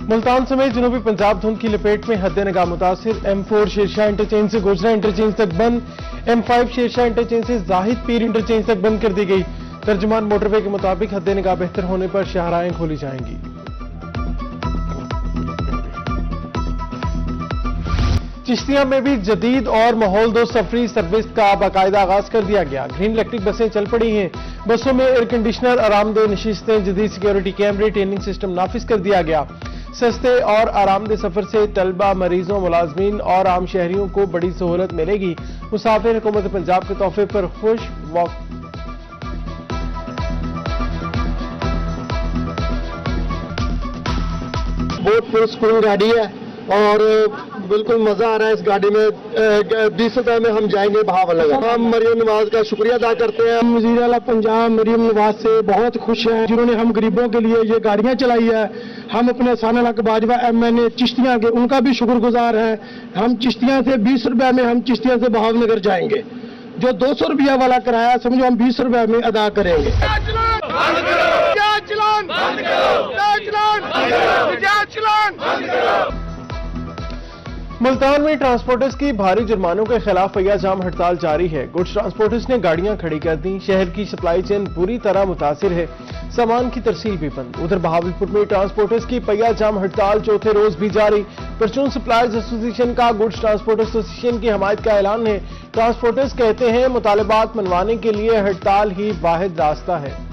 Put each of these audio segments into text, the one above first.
मुल्तान समेत जनूबी पंजाब धुंध की लपेट में हद निगाह मुतासिर। M4 शेरशाह इंटरचेंज से गोजरा इंटरचेंज तक बंद। M5 शेरशाह इंटरचेंज से जाहिद पीर इंटरचेंज तक बंद कर दी गई। तर्जुमान मोटरवे के मुताबिक हद निगाह बेहतर होने पर शाहराहें खोली जाएंगी। चिश्तिया में भी जदीद और माहौल दो सफरी सर्विस का बाकायदा आगाज कर दिया गया। ग्रीन इलेक्ट्रिक बसें चल पड़ी हैं। बसों में एयर कंडीशनर, आरामदेह नशिस्तें, जदीद सिक्योरिटी कैमरे, ट्रेनिंग सिस्टम नाफिज कर दिया गया। सस्ते और आरामदेह सफर से तलबा, मरीजों, मुलाजमीन और आम शहरियों को बड़ी सहूलत मिलेगी। मुसाफिर हुकूमत पंजाब के तोहफे पर खुश। बहुत पुरस्कून गाड़ी है और बिल्कुल मजा आ रहा है इस गाड़ी में। 20 रुपए में हम जाएंगे भावल। हम मरियम नवाज का शुक्रिया अदा करते हैं। वज़ीर आला पंजाब मरियम नवाज से बहुत खुश हैं जिन्होंने हम गरीबों के लिए ये गाड़ियां चलाई है। हम अपने साना लाख बाजवा MNA चिश्तियां के उनका भी शुक्रगुजार हैं। हम चिश्तियां से 20 रुपए में हम चिश्तियां से बहावनगर जाएंगे। जो 200 रुपया वाला किराया समझो हम 20 रुपए में अदा करेंगे। मुल्तान में ट्रांसपोर्टर्स की भारी जुर्मानों के खिलाफ पहिया जाम हड़ताल जारी है। गुड्स ट्रांसपोर्टर्स ने गाड़ियां खड़ी कर दी। शहर की सप्लाई चेन बुरी तरह मुतासिर है। सामान की तरसील भी बंद। उधर बहावलपुर में ट्रांसपोर्टर्स की पहिया जाम हड़ताल चौथे रोज भी जारी। परचून सप्लायर्स एसोसिएशन का गुड्स ट्रांसपोर्ट एसोसिएशन की हमायत का ऐलान है। ट्रांसपोर्टर्स कहते हैं मुतालबात मनवाने के लिए हड़ताल ही वाहिद रास्ता है।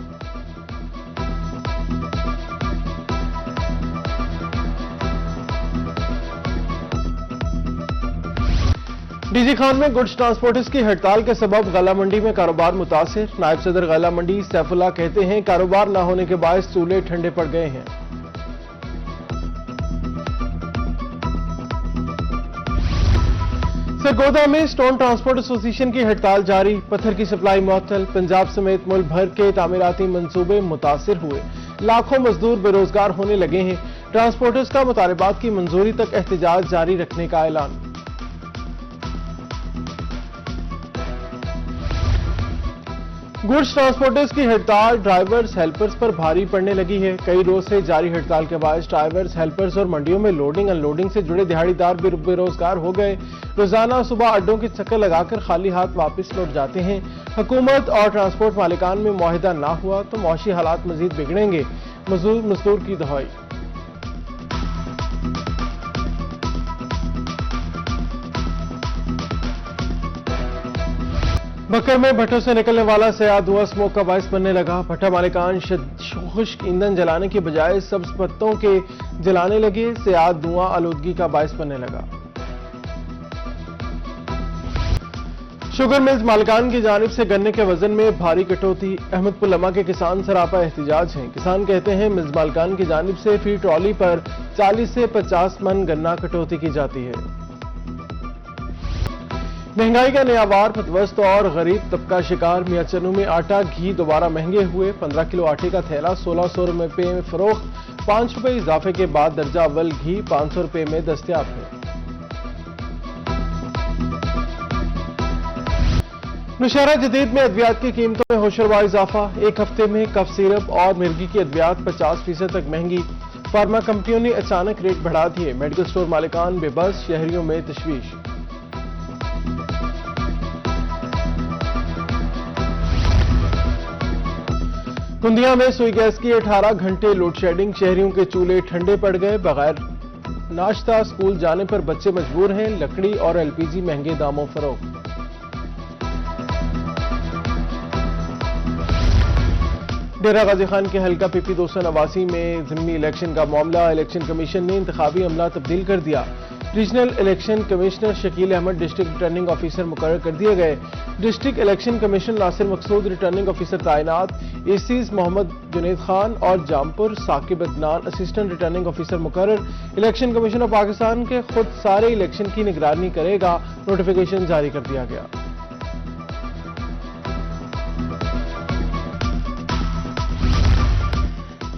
डीजी खान में गुड्स ट्रांसपोर्टर्स की हड़ताल के सबब गला मंडी में कारोबार मुतासिर। नायब सदर गला मंडी सैफुल्लाह कहते हैं कारोबार न होने के बायस चूल्हे ठंडे पड़ गए हैं। सरगोदा में स्टोन ट्रांसपोर्ट एसोसिएशन की हड़ताल जारी। पत्थर की सप्लाई मुअत्तल। पंजाब समेत मुल्क भर के तामीराती मंसूबे मुतासिर हुए। लाखों मजदूर बेरोजगार होने लगे हैं। ट्रांसपोर्टर्स का मुतालबात की मंजूरी तक एहतजाज जारी रखने का ऐलान। गुड्स ट्रांसपोर्टर्स की हड़ताल ड्राइवर्स हेल्पर्स पर भारी पड़ने लगी है। कई रोज से जारी हड़ताल के बाद ड्राइवर्स हेल्पर्स और मंडियों में लोडिंग अनलोडिंग से जुड़े दिहाड़ीदार बेरोजगार हो गए। रोजाना सुबह अड्डों की चक्कर लगाकर खाली हाथ वापस लौट जाते हैं। हुकूमत और ट्रांसपोर्ट मालिकान में मुआहिदा ना हुआ तो मौशी हालात मजीद बिगड़ेंगे। मजदूर की दहाई। बकर में भट्टों से निकलने वाला सयाद धुआं स्मोक का बायस बनने लगा। भट्टा मालिकान खुश्क ईंधन जलाने के बजाय सब्ज पत्तों के जलाने लगे। सयाद धुआं आलूदगी का बायस बनने लगा। शुगर मिल्स मालिकान की जानिब से गन्ने के वजन में भारी कटौती। अहमदपुर लमा के किसान सरापा एहतजाज हैं। किसान कहते हैं मिल्स मालिकान की जानिब से फी ट्रॉली पर 40 से 50 मन गन्ना कटौती की जाती है। महंगाई का नया वार पतवस्त और गरीब तबका शिकार। मियां चन्नू में आटा घी दोबारा महंगे हुए। 15 किलो आटे का थैला 1600 रुपए में फरोख्त। 5 रुपए इजाफे के बाद दर्जा अव्वल घी 500 रुपए में दस्तयाब है। नौशहरा जदीद में अद्वियात की कीमतों में होशरवा इजाफा। एक हफ्ते में कफ सिरप और मिर्गी की अद्वियात 50% तक महंगी। फार्मा कंपनियों ने अचानक रेट बढ़ा दिए। मेडिकल स्टोर मालिकान बेबस, शहरियों में तशवीश। कुंदिया में सुई गैस की 18 घंटे लोड शेडिंग। शहरियों के चूल्हे ठंडे पड़ गए। बगैर नाश्ता स्कूल जाने पर बच्चे मजबूर हैं। लकड़ी और LPG महंगे दामों फरोख्त। डेरा गाजी खान के हल्का PP 289 में ज़िमनी इलेक्शन का मामला। इलेक्शन कमीशन ने इंतखाबी अमला तब्दील कर दिया। Regional election commissioner Shakeel Ahmad district returning officer मुकर्रर कर दिए गए। District election commissioner Nasir Maqsood returning officer तैनात। ACs मोहम्मद जुनेद खान और Jampur Saqib Adnan assistant returning officer मुकर्रर। इलेक्शन कमीशन ऑफ पाकिस्तान के खुद सारे इलेक्शन की निगरानी करेगा। नोटिफिकेशन जारी कर दिया गया।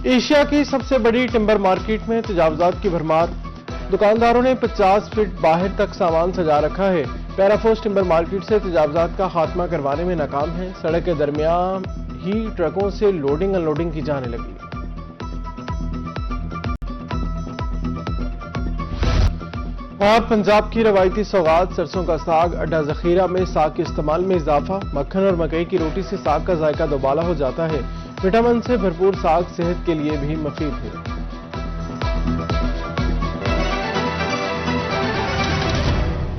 एशिया की सबसे बड़ी टिम्बर मार्केट में तजावुजात की भरमार। दुकानदारों ने 50 फीट बाहर तक सामान सजा रखा है। पैराफोर्स टिम्बर मार्केट से तजावुजात का खात्मा करवाने में नाकाम है। सड़क के दरमियान ही ट्रकों से लोडिंग अनलोडिंग की जाने लगी। और पंजाब की रवायती सौगात सरसों का साग, अड्डा जखीरा में साग के इस्तेमाल में इजाफा। मक्खन और मकई की रोटी से साग का जायका दोबाला हो जाता है। विटामिन से भरपूर साग सेहत के लिए भी मुफीद है।